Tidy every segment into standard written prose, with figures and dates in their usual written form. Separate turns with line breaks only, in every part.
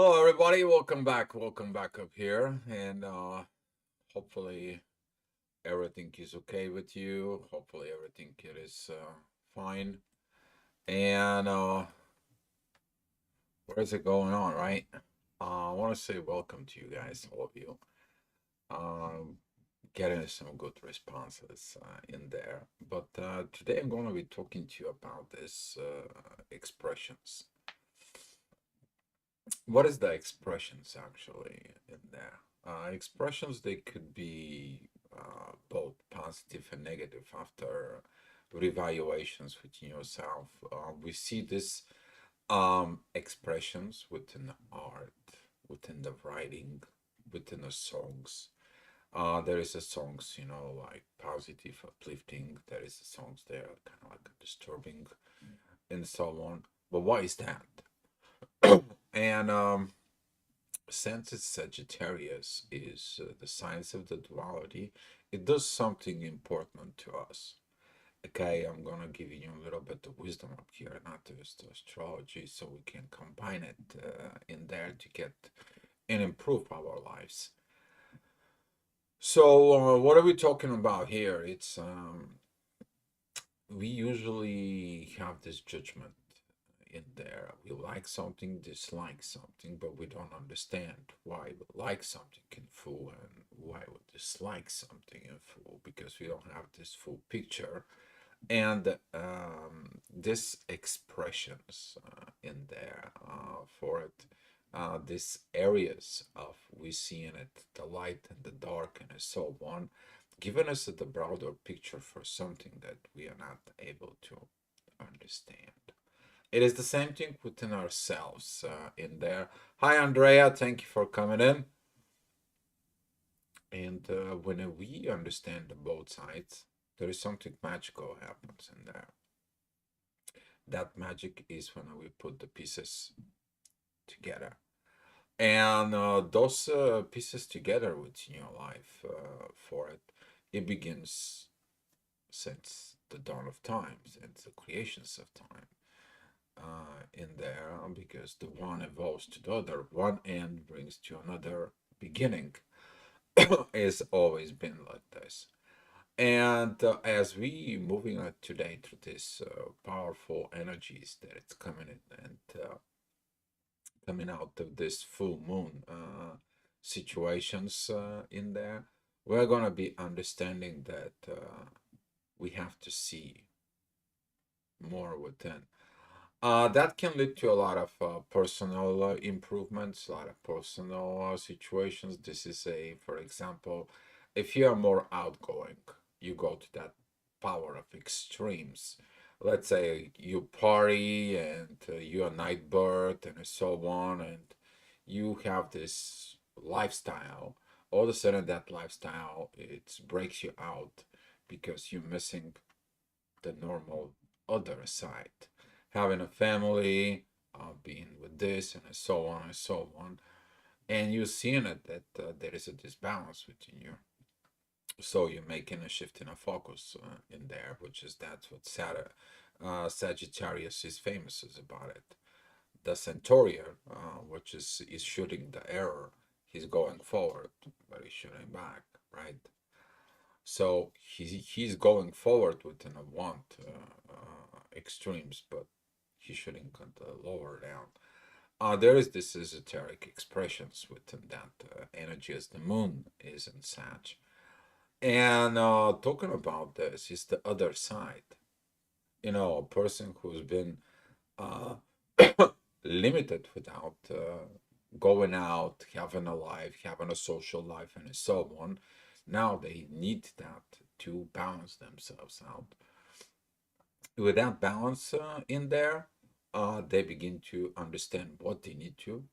Hello, everybody. Welcome back. Welcome back up here, and hopefully everything is okay with you. Hopefully everything it is fine. And what is it going on, right? I want to say welcome to you guys, all of you. Um, Getting some good responses in there. But today I'm going to be talking to you about this expressions. What is the expressions actually in there? Expressions, they could be both positive and negative after revaluations within yourself. We see this expressions within art, within the writing, within the songs. There is a songs, like positive, uplifting. There is a songs there kind of like disturbing and so on. But why is that? And since it's Sagittarius is the signs of the duality, it does something important to us. Okay, I'm gonna give you a little bit of wisdom up here, not just astrology, so we can combine it in there to get and improve our lives. So, what are we talking about here? It's we usually have this judgment in there. We like something, dislike something, but we don't understand why we like something in full and why we dislike something in full because we don't have this full picture. And this expressions in there for it, these areas of we see in it the light and the dark and so on, giving us the broader picture for something that we are not able to understand. It is the same thing within ourselves in there. Hi, Andrea. Thank you for coming in. And when we understand both sides, there is something magical happens in there. That magic is when we put the pieces together. And those pieces together within your life for it, it begins since the dawn of time, since the creations of time. In there because the one evolves to the other. One end brings to another beginning. It's always been like this. And as we moving on today through this powerful energies that it's coming in and coming out of this full moon situations in there, we're gonna be understanding that we have to see more within. That can lead to a lot of personal improvements, a lot of personal situations. This is for example, if you are more outgoing, you go to that power of extremes. Let's say you party and you're a night bird and so on, and you have this lifestyle. All of a sudden, that lifestyle it breaks you out because you're missing the normal other side, having a family, being with this and so on and so on, and you're seeing it that there is a disbalance within you. So you're making a shift in a focus in there, which is that's what Sagittarius is famous is about it. The Centaurian, which is shooting the arrow, he's going forward, but he's shooting back, right? So he's going forward within a want extremes, but he shouldn't cut the lower down. There is this esoteric expressions within that energy as the moon is in Sag. And talking about this is the other side. A person who's been uh, limited without going out, having a life, having a social life, and so on. Now they need that to balance themselves out. With that balance in there, they begin to understand what they need to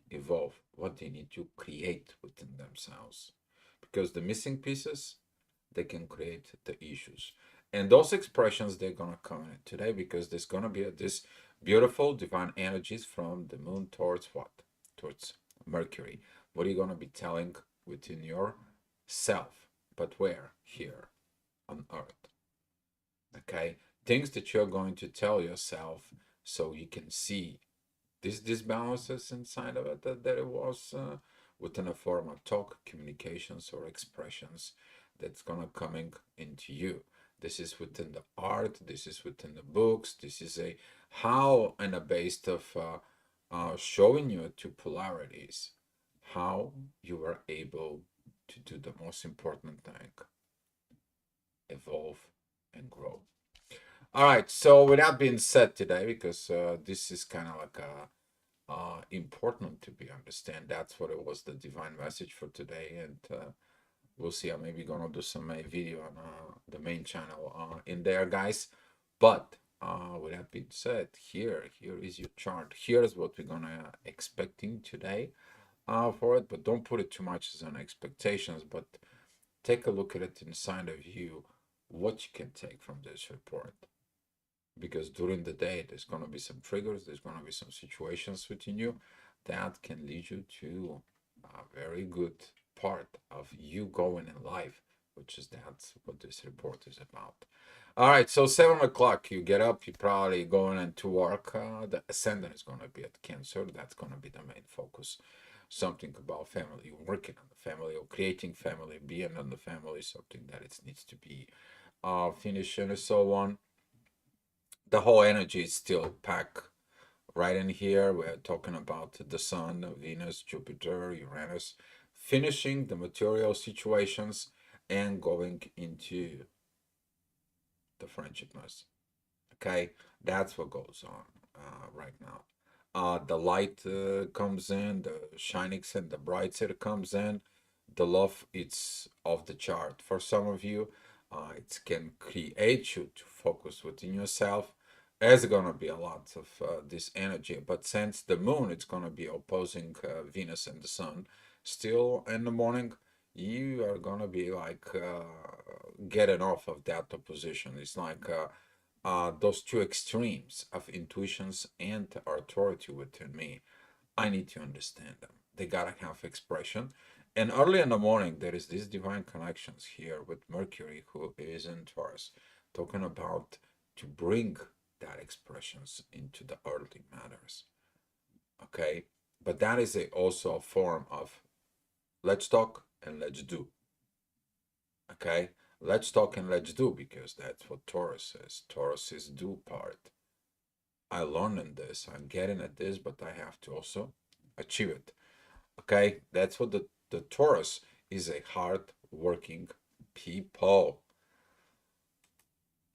evolve, what they need to create within themselves. Because the missing pieces, they can create the issues. And those expressions, they're going to come in today because there's going to be this beautiful divine energies from the moon towards what? Towards Mercury. What are you going to be telling within your self? But where? Here on Earth. Okay? Things that you're going to tell yourself so you can see These disbalances inside of it, that it was within a form of talk, communications, or expressions that's gonna coming into you. This is within the art. This is within the books. This is a how and a based of showing you two polarities, how you were able to do the most important thing, evolve and grow. All right. So with that being said today, because this is kind of like a important to be understand. That's what it was, the divine message for today, and we'll see. I'm maybe gonna do some video on the main channel in there, guys. But with that being said, here is your chart. Here's what we're gonna expecting today for it. But don't put it too much as on expectations. But take a look at it inside of you, what you can take from this report, because during the day there's going to be some triggers, there's going to be some situations within you that can lead you to a very good part of you going in life, which is that's what this report is about. All right, so 7 o'clock you get up, you probably going into work. The ascendant is going to be at Cancer. That's going to be the main focus. Something about family, working on the family or creating family, being on the family, something that it needs to be finished and so on. The whole energy is still packed right in here. We're talking about the Sun, Venus, Jupiter, Uranus, finishing the material situations and going into the friendshipness. Okay, that's what goes on right now. The light comes in, the shining and the bright side comes in. The love, it's off the chart for some of you. It can create you to focus within yourself. There's gonna be a lot of this energy, but since the moon, it's gonna be opposing Venus and the Sun. Still in the morning, you are gonna be like getting off of that opposition. It's like those two extremes of intuitions and authority within me. I need to understand them. They gotta have expression. And early in the morning, there is these divine connections here with Mercury, who is in Taurus, talking about to bring that expressions into the earthly matters. Okay, but that is also a form of let's talk and let's do. Okay, let's talk and let's do, because that's what Taurus is. Taurus is do part. I learned in this, I'm getting at this, but I have to also achieve it. Okay, that's what the Taurus is, a hard working people.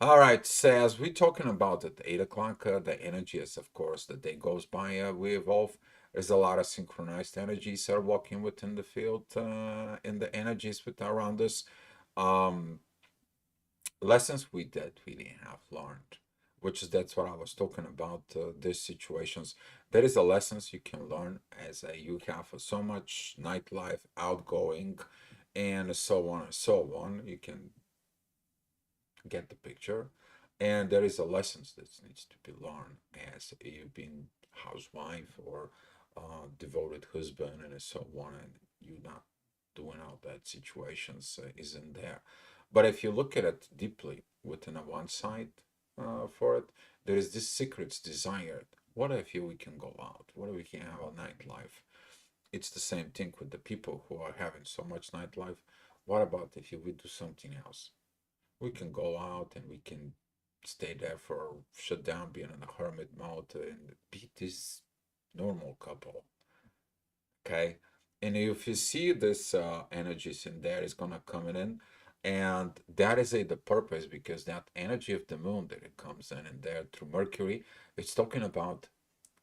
All right, so as we're talking about at 8 o'clock, the energy is, of course, the day goes by, we evolve. There's a lot of synchronized energies that are walking within the field, in the energies with around us. Um, Lessons we did really have learned, which is that's what I was talking about. These situations, there is a lessons you can learn as you have so much nightlife, outgoing, and so on and so on. You can get the picture, and there is a lessons that needs to be learned as you've been housewife or devoted husband and so on, and you're not doing all that situations isn't there. But if you look at it deeply within a one side for it, there is this secrets desired. What if we can go out? What if we can have a nightlife? It's the same thing with the people who are having so much nightlife. What about if we do something else? We can go out and we can stay there for shut down, being in a hermit mode and be this normal couple. Okay, and if you see this energies in there is gonna come in, and that is the purpose, because that energy of the moon that it comes in there through Mercury, it's talking about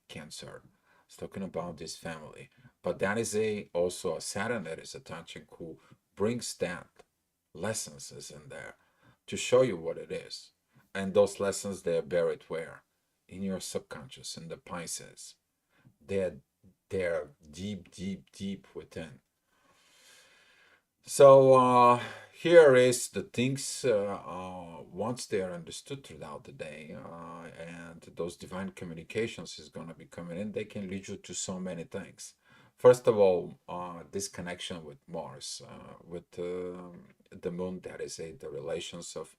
Cancer. It's talking about this family, but that is also a Saturn that is attaching, who brings that lessons is in there to show you what it is, and those lessons they are buried where, in your subconscious, in the Pisces. They're they're deep, deep, deep within. So here is the things once they are understood throughout the day, and those divine communications is going to be coming in, they can lead you to so many things. First of all, this connection with Mars, with the moon, that is the relations of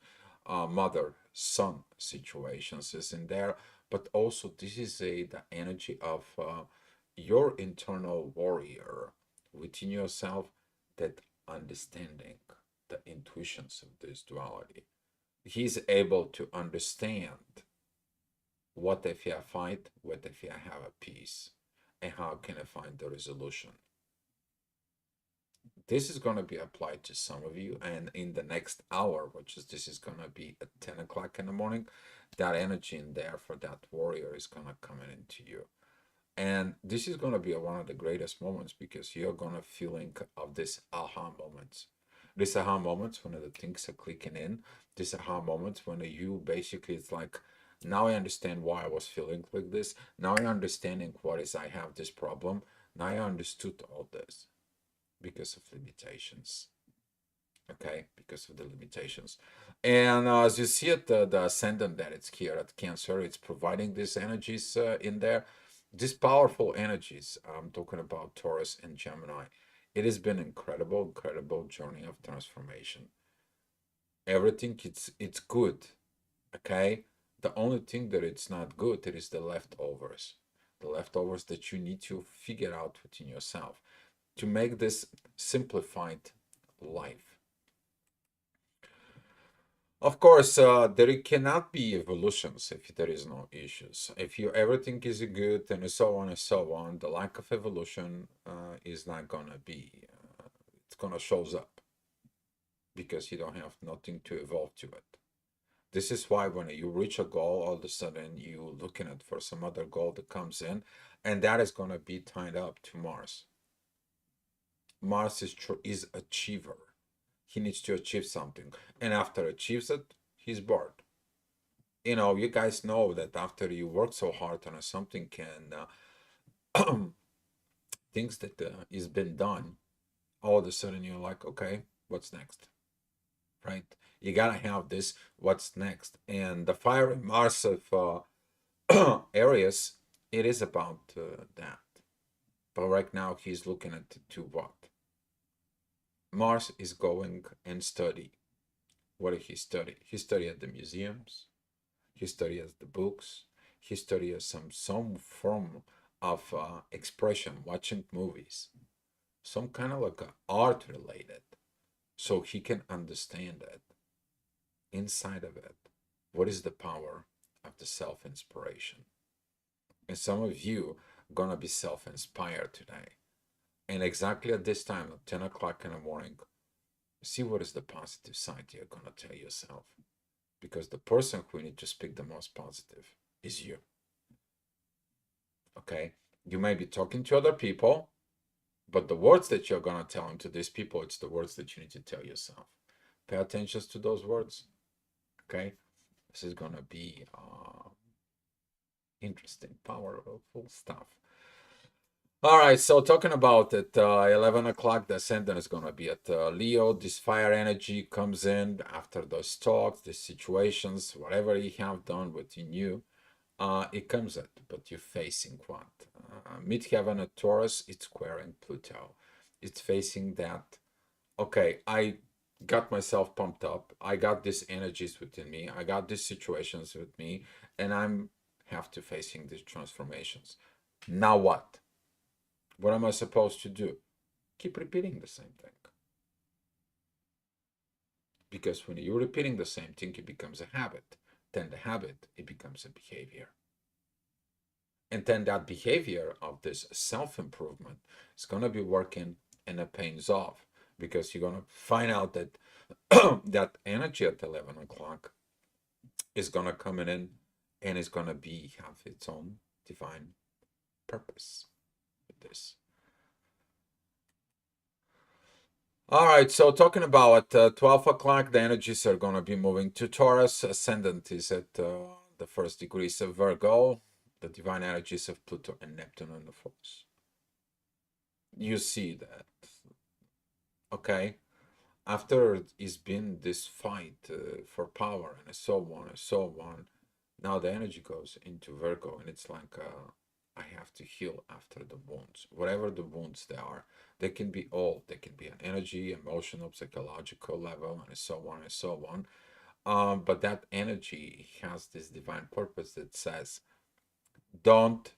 mother son situations is in there, but also this is the energy of your internal warrior within yourself, that understanding the intuitions of this duality. He's able to understand what if I fight, what if I have a peace, and how can I find the resolution. This is going to be applied to some of you, and in the next hour, which is this is going to be at 10 o'clock in the morning, that energy in there for that warrior is going to come into you. And this is going to be one of the greatest moments, because you're going to feeling of this aha moments. This aha moments when the things are clicking in. This aha moments when you basically, it's like, now I understand why I was feeling like this. Now I understanding what is I have this problem. Now I understood all this because of limitations. Okay, because of the limitations. And as you see it, the ascendant that it's here at Cancer, it's providing these energies in there, these powerful energies. I'm talking about Taurus and Gemini. It has been incredible, incredible journey of transformation. Everything it's good. Okay, the only thing that it's not good, it is the leftovers that you need to figure out within yourself to make this simplified life. Of course, there cannot be evolutions if there is no issues. If you everything is good and so on and so on, the lack of evolution is not gonna be. It's gonna shows up because you don't have nothing to evolve to it. This is why when you reach a goal, all of a sudden you looking at for some other goal that comes in, and that is gonna be tied up to Mars. Mars is achiever. He needs to achieve something, and after achieves it, he's bored. You guys know that after you work so hard on something, can things that is been done, all of a sudden you're like, okay, what's next, right? You gotta have this. What's next? And the fire in Mars of Aries, it is about that. But right now he's looking at to what Mars is going and study. What did he study? He studied at the museums. He studies the books. He studies some form of expression, watching movies, some kind of like art related, so he can understand it inside of it. What is the power of the self inspiration? And some of you gonna be self inspired today. And exactly at this time, at 10 o'clock in the morning, see what is the positive side you're gonna tell yourself. Because the person who need to speak the most positive is you. Okay, you may be talking to other people, but the words that you're going to tell to these people, it's the words that you need to tell yourself. Pay attention to those words. Okay, this is going to be interesting, powerful stuff. All right, so talking about it, 11 o'clock, the ascendant is going to be at Leo. This fire energy comes in after those talks, the situations, whatever you have done within you. It comes at, but you're facing what? Midheaven at Taurus, it's squaring Pluto. It's facing that, okay, I got myself pumped up. I got these energies within me. I got these situations with me, and I'm have to facing these transformations. Now what? What am I supposed to do? Keep repeating the same thing. Because when you're repeating the same thing, it becomes a habit. Then the habit, it becomes a behavior. And then that behavior of this self-improvement is going to be working and it pays off, because you're going to find out that that energy at 11 o'clock is going to come in and is going to be have its own divine purpose with this. All right, so talking about 12 o'clock, the energies are going to be moving to Taurus. Ascendant is at the first degrees of Virgo, the divine energies of Pluto and Neptune in the force. You see that, okay? After it's been this fight for power and so on and so on, now the energy goes into Virgo, and it's like I have to heal after the wounds, whatever the wounds they are. They can be all. They can be an energy, emotional, psychological level, and so on and so on. But that energy has this divine purpose that says, Don't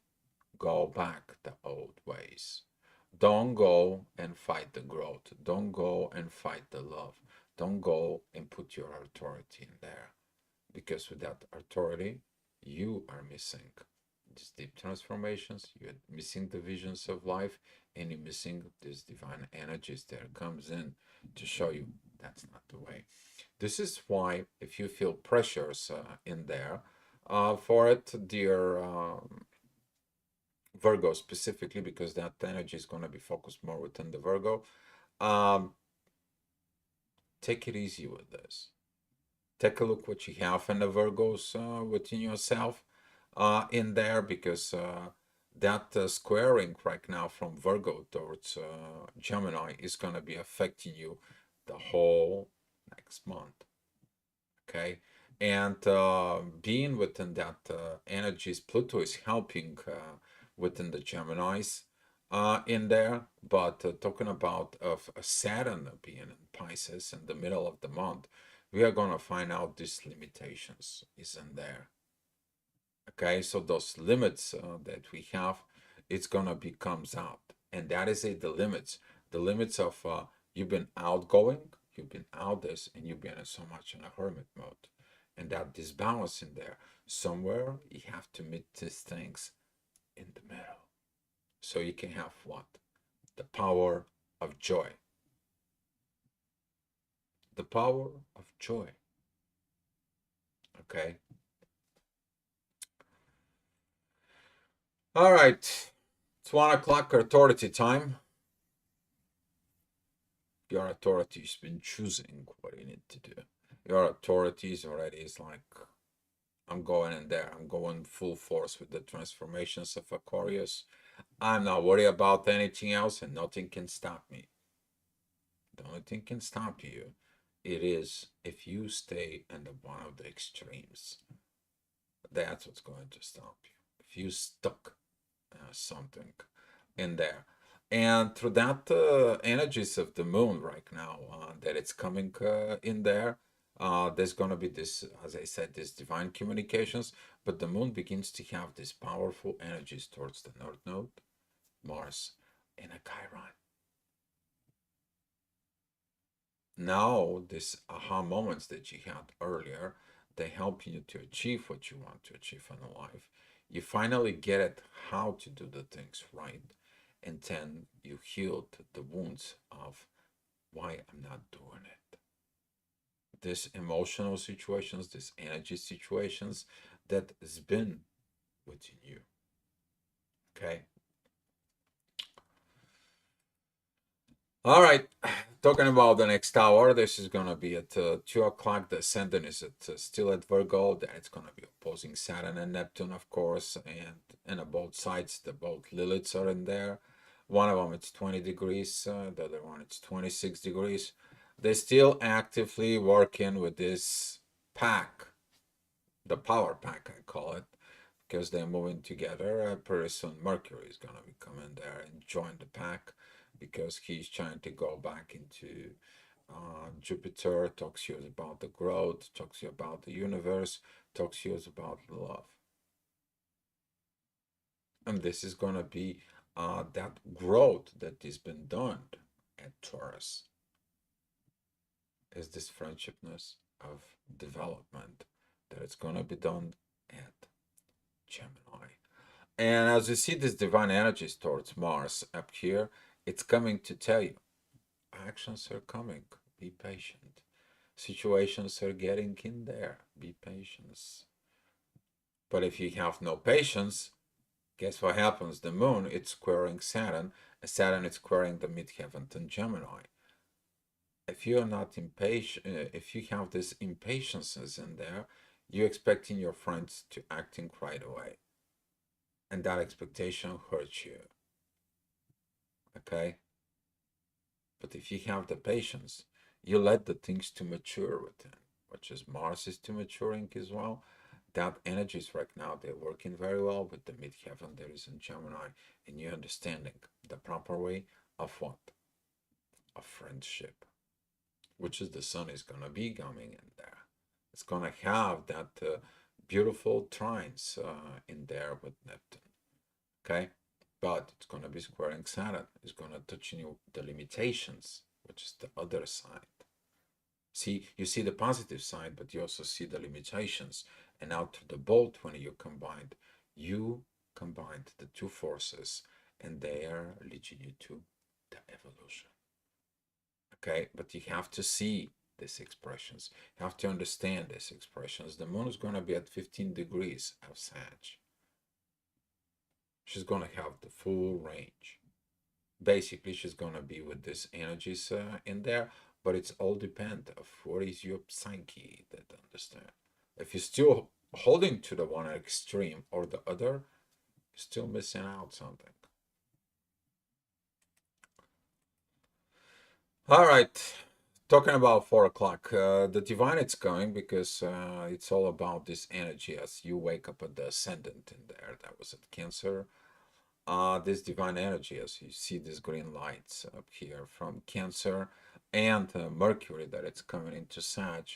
go back the old ways. Don't go and fight the growth. Don't go and fight the love. Don't go and put your authority in there. Because without authority, you are missing these deep transformations, you're missing the visions of life, and you're missing these divine energies that comes in to show you that's not the way. This is why if you feel pressures in there for it, dear Virgo specifically, because that energy is going to be focused more within the Virgo, um, take it easy with this. Take a look what you have in the Virgos within yourself in there, because that squaring right now from Virgo towards Gemini is going to be affecting you the whole next month. Okay. And being within that energies, Pluto is helping within the Geminis in there. But talking about of Saturn being in Pisces in the middle of the month, we are going to find out these limitations is in there. Okay, so those limits that we have, it's going to be comes out. And that is it, the limits of you've been outgoing, you've been out this, and you've been so much in a hermit mode. And that disbalance in there. Somewhere you have to meet these things in the middle. So you can have what? The power of joy. The power of joy. Okay. All right. It's 1 o'clock authority time. Your authority's been choosing what you need to do. Your authorities already is like, I'm going in there. I'm going full force with the transformations of Aquarius. I'm not worried about anything else, and nothing can stop me. The only thing can stop you, it is if you stay in the one of the extremes. That's what's going to stop you. If you stuck something in there. And through that energies of the moon right now, that it's coming in there, there's going to be this, as I said, this divine communications, but the moon begins to have these powerful energies towards the North Node, Mars, and a Chiron. Now, these aha moments that you had earlier, they help you to achieve what you want to achieve in life. You finally get it how to do the things right, and then you healed the wounds of why I'm not doing it. These emotional situations, these energy situations that has been within you. Okay. All right. Talking about the next hour, this is going to be at 2 o'clock. The ascendant is still at Virgo. Then it's going to be opposing Saturn and Neptune, of course. And on both sides, the both Liliths are in there. One of them, it's 20 degrees. The other one, it's 26 degrees. They're still actively working with this pack, the power pack, I call it, because they're moving together. Pretty soon, Mercury is going to be coming there and join the pack, because he's trying to go back into Jupiter, talks to you about the growth, talks to you about the universe, talks to you about love. And this is going to be that growth that has been done at Taurus, is this friendshipness of development that it's going to be done at Gemini. And as you see these divine energies towards Mars up here, it's coming to tell you actions are coming. Be patient. Situations are getting in there. Be patient. But if you have no patience, guess what happens? The moon, it's squaring Saturn. Saturn is squaring the midheaven and Gemini. If you are not impatient, if you have these impatiences in there, you're expecting your friends to acting right away. And that expectation hurts you. Okay? But if you have the patience, you let the things to mature within, which is Mars is to maturing as well. That energies right now, they're working very well with the midheaven there is in Gemini, and you're understanding the proper way of what? Of friendship, which is the sun is gonna be coming in there. It's gonna have that beautiful trines in there with Neptune. Okay, but it's going to be squaring Saturn. It's going to touch you the limitations, which is the other side. See, you see the positive side, but you also see the limitations. And out to the bolt, when you combined the two forces, and they are leading you to the evolution. Okay, but you have to see these expressions. You have to understand these expressions. The moon is going to be at 15 degrees of Sag. She's going to have the full range. Basically, she's going to be with these energies in there, but it's all depend of what is your psyche that understand. If you're still holding to the one extreme or the other, you're still missing out something. All right. Talking about 4 o'clock, the divine it's going because it's all about this energy as you wake up at the ascendant in there. That was at Cancer. This divine energy, as you see these green lights up here from Cancer and Mercury that it's coming into Sag,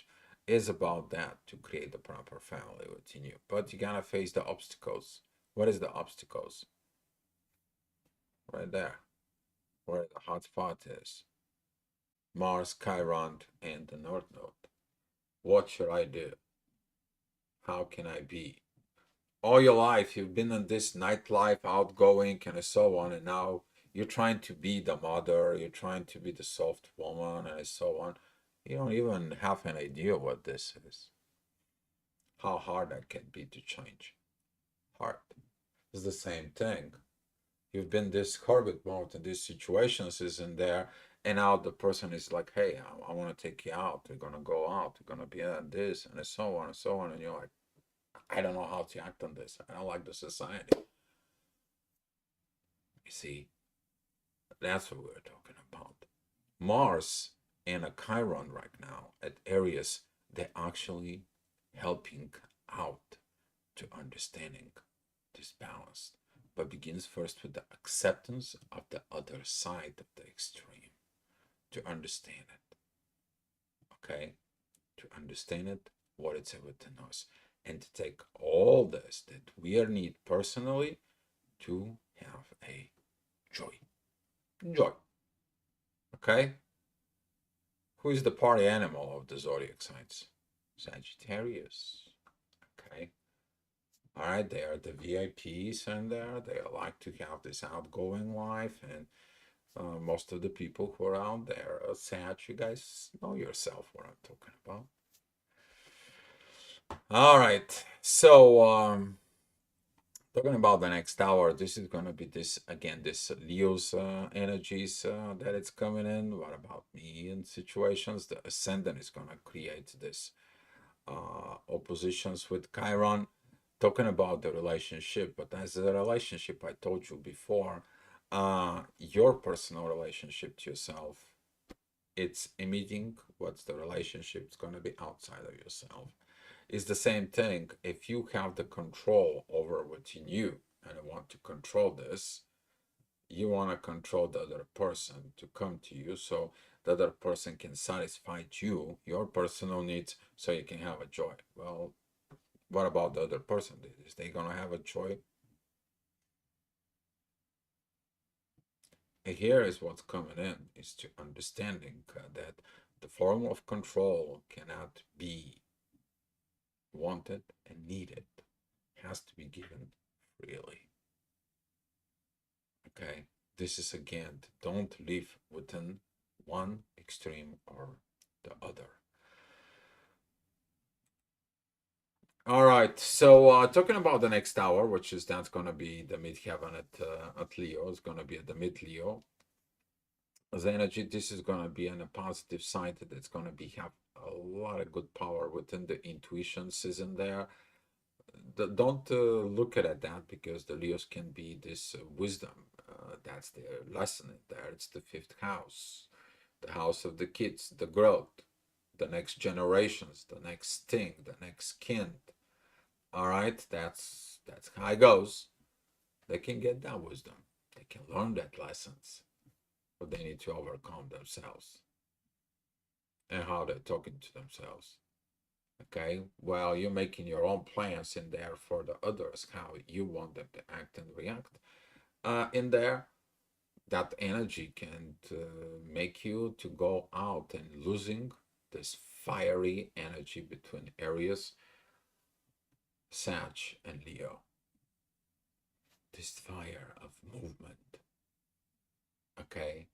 is about that to create the proper family within you. But you gotta face the obstacles. What is the obstacles? Right there, where the hot spot is. Mars, Chiron, and the North Node. What should I do? How can I be? All your life you've been in this nightlife, outgoing and so on, and now you're trying to be the mother, you're trying to be the soft woman and so on. You don't even have an idea what this is. How hard that can be to change. Hard. It's the same thing. You've been this horrid mode and these situations is in there, and now the person is like, hey, I want to take you out, we're gonna go out, we're gonna be at this and so on and so on, and you're like, I don't know how to act on this, I don't like the society. You see, that's what we're talking about. Mars and a Chiron right now at Aries, they're actually helping out to understanding this balance, but begins first with the acceptance of the other side of the extreme, to understand it. Okay, to understand it, what it's within us, and to take all this that we are need personally to have a joy. Joy. Okay? Who is the party animal of the zodiac signs? Sagittarius. Okay. All right, they are the VIPs and they like to have this outgoing life, and most of the people who are out there are Sag. You guys know yourself what I'm talking about. All right, so talking about the next hour, this is going to be this again, this Leo's energies that it's coming in. What about me in situations? The ascendant is going to create this oppositions with Chiron, talking about the relationship. But as a relationship, I told you before, your personal relationship to yourself, it's emitting what's the relationship. It's going to be outside of yourself. It's the same thing. If you have the control over within you and want to control this, you want to control the other person to come to you so the other person can satisfy you, your personal needs, so you can have a joy. Well, what about the other person? Is they going to have a joy? And here is what's coming in, is to understanding that the form of control cannot be wanted and needed. It has to be given freely. Okay, this is again, don't live within one extreme or the other. All right, so talking about the next hour, which is that's going to be the midheaven at Leo, it's going to be at the mid Leo. As energy, this is going to be on a positive side. That's going to be have a lot of good power within the intuitions is in there. Don't look at that, because the Leos can be this wisdom. That's their lesson in there. It's the fifth house, the house of the kids, the growth, the next generations, the next thing, the next kin. All right, that's how it goes. They can get that wisdom. They can learn that lessons, but they need to overcome themselves and how they're talking to themselves. Okay, well, you're making your own plans in there for the others, how you want them to act and react. In there, that energy can make you to go out and losing this fiery energy between Aries, Sag, and Leo. This fire of movement. Okay,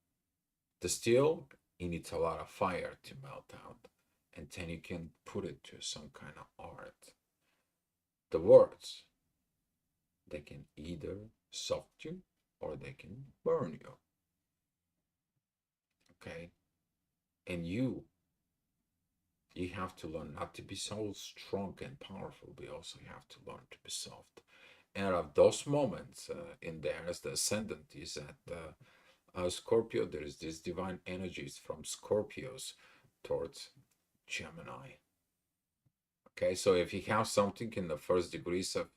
the steel, it needs a lot of fire to melt out, and then you can put it to some kind of art. The words, they can either soft you or they can burn you. Okay, and you have to learn not to be so strong and powerful, but also you have to learn to be soft. And of those moments in there, as the ascendant is at Scorpio, there is this divine energies from Scorpios towards Gemini. Okay, so if you have something in the first degrees of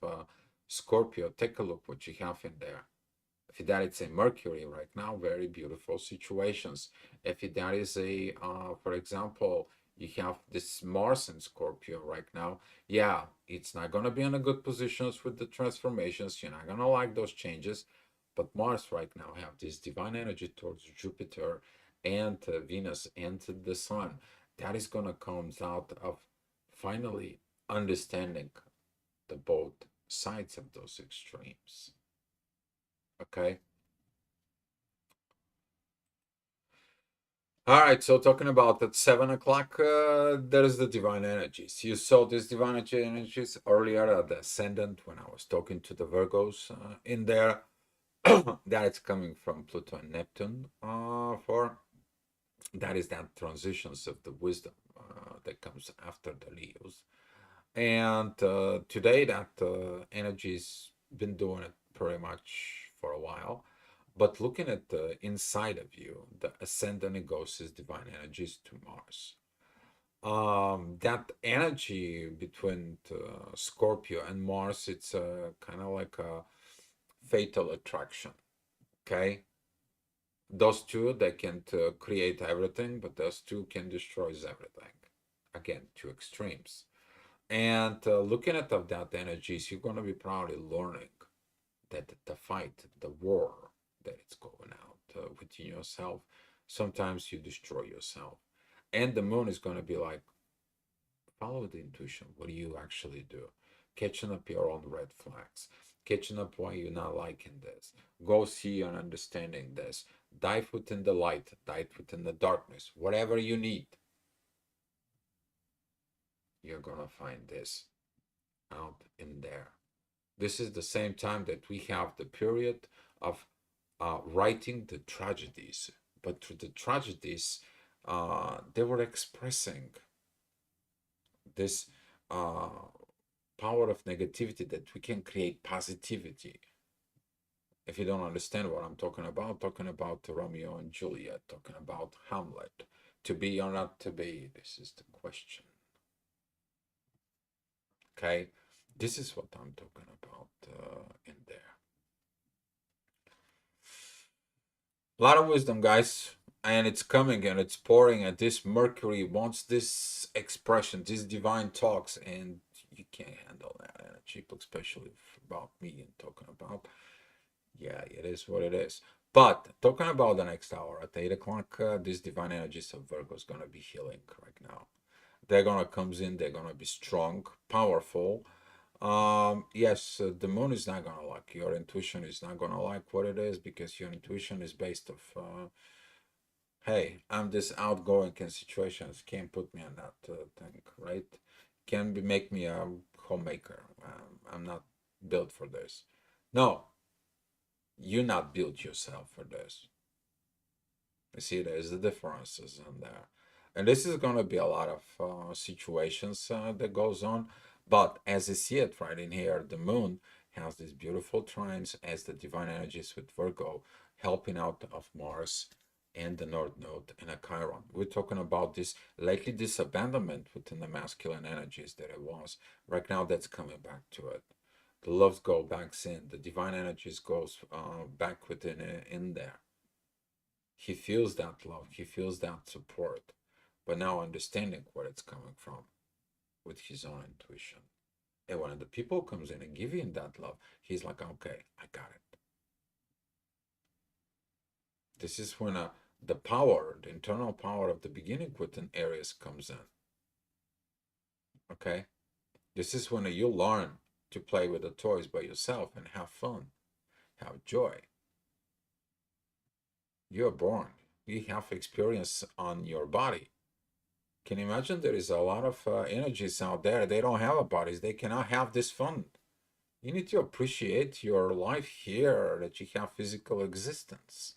Scorpio, take a look what you have in there. If that is a Mercury right now, very beautiful situations. If that is a, for example, you have this Mars in Scorpio right now, yeah, it's not going to be in a good positions with the transformations. You're not going to like those changes. But Mars right now have this divine energy towards Jupiter and Venus and the Sun. That is going to come out of finally understanding the both sides of those extremes. Okay. All right, so talking about at 7 o'clock, there's the divine energies. You saw these divine energies earlier at the ascendant when I was talking to the Virgos in there. That is coming from Pluto and Neptune. For that is that transitions of the wisdom that comes after the Leos. And today, that energy's been doing it pretty much for a while. But looking at the inside of you, the ascendant it goes is divine energies to Mars. That energy between Scorpio and Mars, it's kind of like a fatal attraction. Okay, those two they can create everything, but those two can destroy everything. Again, two extremes. And looking at of that energies, you're going to be probably learning that the fight, the war that it's going out within yourself, sometimes you destroy yourself. And the moon is going to be like, follow the intuition. What do you actually do? Catching up your own red flags, catching up why you're not liking this. Go see and understanding this. Dive within the light, dive within the darkness. Whatever you need, you're going to find this out in there. This is the same time that we have the period of writing the tragedies. But through the tragedies, they were expressing this uh, power of negativity that we can create positivity. If you don't understand what I'm talking about Romeo and Juliet, talking about Hamlet. To be or not to be, this is the question. Okay, this is what I'm talking about in there. A lot of wisdom, guys, and it's coming and it's pouring. And this Mercury wants this expression, these divine talks, and you can't handle that energy, especially about me and talking about. Yeah, it is what it is. But talking about the next hour at 8 o'clock, this divine energies of Virgo is gonna be healing right now. They're gonna comes in. They're gonna be strong, powerful. Yes, the moon is not gonna like your intuition is not gonna like what it is because your intuition is based of hey, I'm this outgoing in situations. Can't put me on that thing, right? Can be make me a homemaker. I'm not built for this. No, you not built yourself for this. You see, there's the differences in there, and this is going to be a lot of situations that goes on. But as you see it right in here, the moon has these beautiful trines as the divine energies with Virgo, helping out of Mars and the North Node and a Chiron. We're talking about this lately, this abandonment within the masculine energies that it was. Right now, that's coming back to it. The loves go back in. The divine energies goes back within in there. He feels that love, he feels that support, but now understanding where it's coming from. with his own intuition. And when the people comes in and give him that love, he's like, okay, I got it. This is when the power, the internal power of the beginning within Aries comes in. Okay? This is when you learn to play with the toys by yourself and have fun, have joy. You're born. You have experience on your body. Can you imagine there is a lot of energies out there? They don't have a bodies. They cannot have this fun. You need to appreciate your life here, that you have physical existence.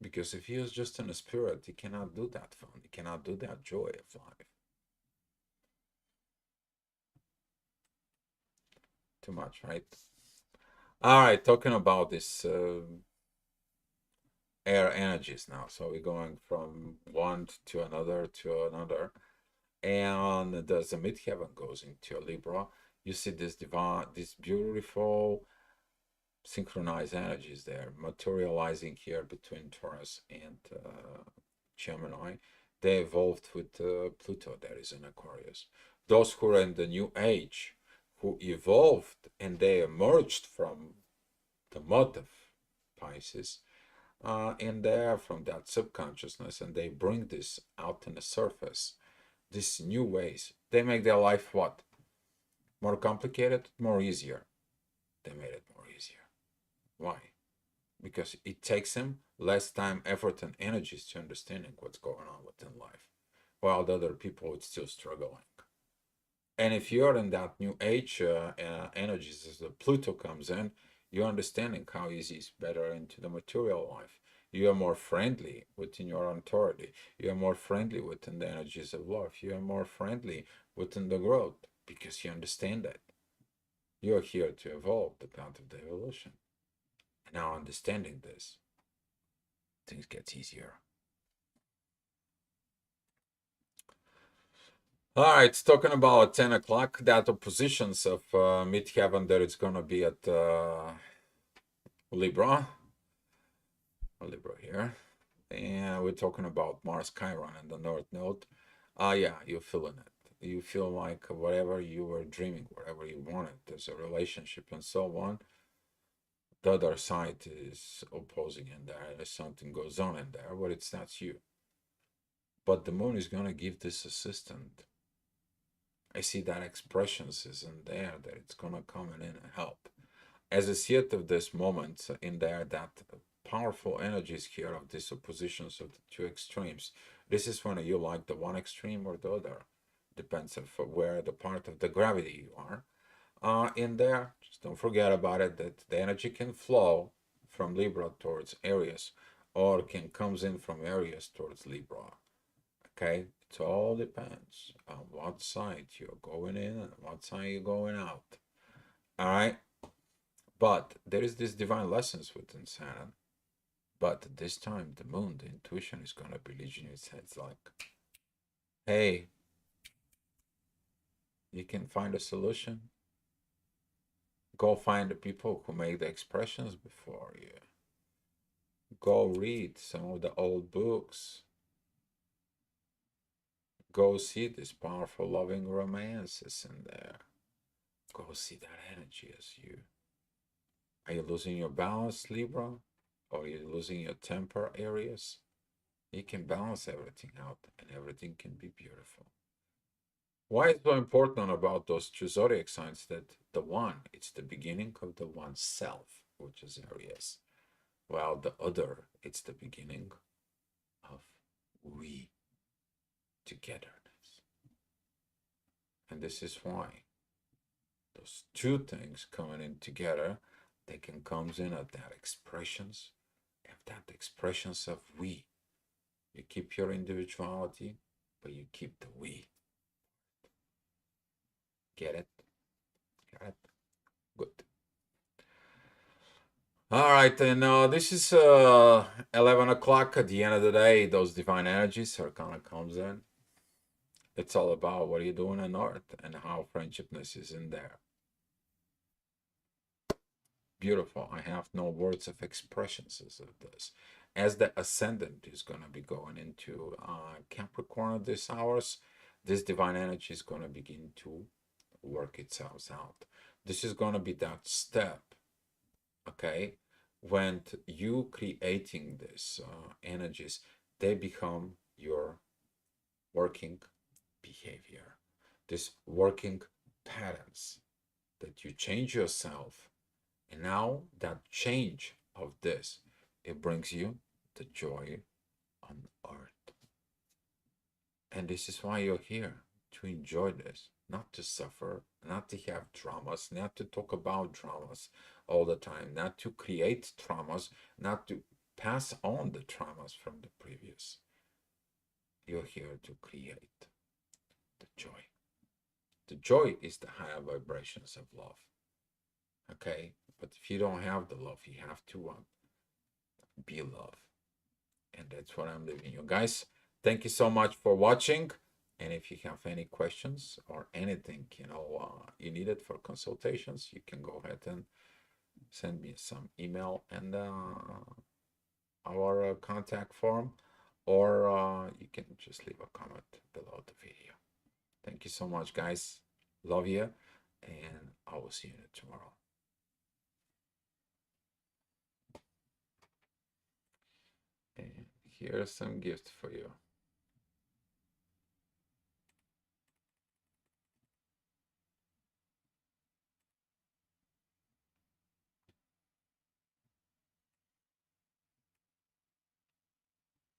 Because if he is just in a spirit, he cannot do that fun. He cannot do that joy of life. Too much, right? All right, talking about this air energies now. So we're going from one to another to another. And as the midheaven goes into Libra, you see this divine, this beautiful synchronized energies there materializing here between Taurus and Gemini. They evolved with Pluto that is in Aquarius. Those who are in the new age, who evolved and they emerged from the mud of Pisces, and they're from that subconsciousness, and they bring this out in the surface, these new ways. They make their life what? More complicated, more easier. They made it more easier. Why? Because it takes them less time, effort, and energies to understanding what's going on within life, while the other people are still struggling. And if you're in that new age energies, as the Pluto comes in, you're understanding how easy is better into the material life. You are more friendly within your authority. You are more friendly within the energies of love. You are more friendly within the growth because you understand that. You are here to evolve, the path of the evolution. And now understanding this, things get easier. All right, talking about 10 o'clock, that oppositions of midheaven that it's going to be at Libra here. And we're talking about Mars Chiron and the North Node. Yeah, you're feeling it. You feel like whatever you were dreaming, whatever you wanted, there's a relationship and so on. The other side is opposing in there. There's something goes on in there, but it's not you. But the moon is going to give this assistant. I see that expressions is in there, that it's going to come in and help. As I see it of this moment in there, that powerful energies here of these oppositions of the two extremes. This is when you like the one extreme or the other. Depends on where the part of the gravity you are. In there, just don't forget about it, that the energy can flow from Libra towards Aries, or can comes in from Aries towards Libra. Okay, it all depends on what side you're going in and what side you're going out. All right, but there is this divine lessons within Saturn. But this time, the moon, the intuition is gonna be leading its heads like, hey, you can find a solution. Go find the people who made the expressions before you. Go read some of the old books. Go see these powerful loving romances in there. Go see that energy as you. Are you losing your balance, Libra? Or are you losing your temper areas? You can balance everything out and everything can be beautiful. Why is so important about those two zodiac signs that the one, it's the beginning of the one self, which is Aries, while the other, it's the beginning of we togetherness. And this is why those two things coming in together, they can come in at that expressions, of that expressions of we. You keep your individuality, but you keep the we. Get it? Got it? Good. All right, and this is 11 o'clock. At the end of the day, those divine energies are gonna comes in. It's all about what are you doing on Earth and how friendshipness is in there. Beautiful. I have no words of expressions of this. As the ascendant is gonna be going into Capricorn at this hours, this divine energy is going to begin to work itself out. This is going to be that step, okay, when you creating this energies, they become your working behavior, this working patterns, that you change yourself. And now that change of this, it brings you the joy on earth. And this is why you're here, to enjoy this, not to suffer, not to have traumas, not to talk about traumas all the time, not to create traumas, not to pass on the traumas from the previous. You're here to create the joy. The joy is the higher vibrations of love. Okay? But if you don't have the love, you have to be love. And that's what I'm leaving you guys. Thank you so much for watching. And if you have any questions or anything, you need it for consultations, you can go ahead and send me some email and our contact form, or you can just leave a comment below the video. Thank you so much, guys. Love you, and I will see you tomorrow. And here's some gift for you.